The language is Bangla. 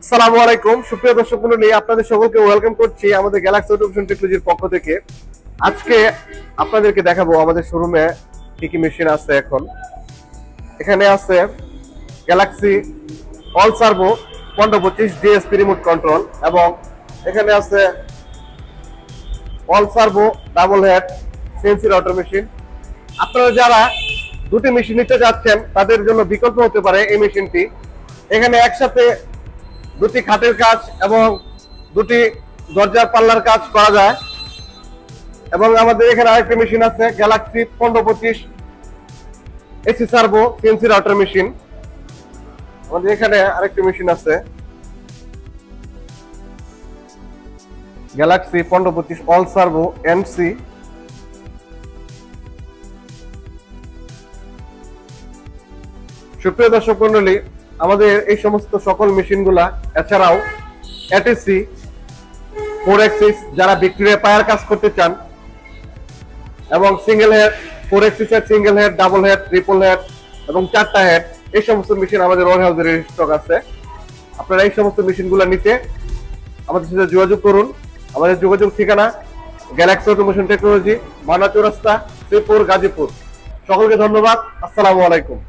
আসসালামু আলাইকুম সুপ্রিয় দর্শক মণ্ডলী, আপনাদের সকলকে ওয়েলকাম করছি আমাদের গ্যালাক্সি অটোমেশন টেকনোলজির পক্ষ থেকে। আজকে আপনাদেরকে দেখাবো আমাদের শোরুমে কি কি মেশিন আছে। এখানে আছে Galaxy all servo 1525 DSP remote control, এবং এখানে আছে all servo double head CNC rotor machine. আপনারা যারা দুটি মেশিন নিতে যাচ্ছেন তাদের জন্য বিকল্প হতে পারে এই মেশিনটি। এখানে একসাথে দুটি খাটের কাজ এবং দুটি দরজার পাল্লার কাজ করা যায়। এবং আমাদের এখানে আরেকটি মেশিন আছে Galaxy 1525 AC servo CNC router machine. আমাদের এখানে আরেকটি মেশিন আছে গ্যালাক্সি 1525 অল সার্ভো এনসি। সুপ্রিয় দর্শক মণ্ডলী, আমাদের এই সমস্ত সকল মেশিনগুলা এছাড়াও এটিসি 4 অ্যাক্সিস যারা ভিক্টোরিয়া পায়ার কাজ করতে চান, এবং সিঙ্গেল হেড 4 অ্যাক্সিস এর single head, double head, triple head এবং 4টা হেড, এই সমস্ত মেশিন আমাদের ওয়ারহাউসে স্টক আছে। আপনারা এই সমস্ত মেশিনগুলো নিতে আমাদের সাথে যোগাযোগ করুন। আমাদের যোগাযোগ ঠিকানা গ্যালাক্সি অটোমেশন টেকনোলজি, মানা চৌরাস্তা, শ্রীপুর, গাজীপুর। সকলকে ধন্যবাদ। আসসালামু আলাইকুম।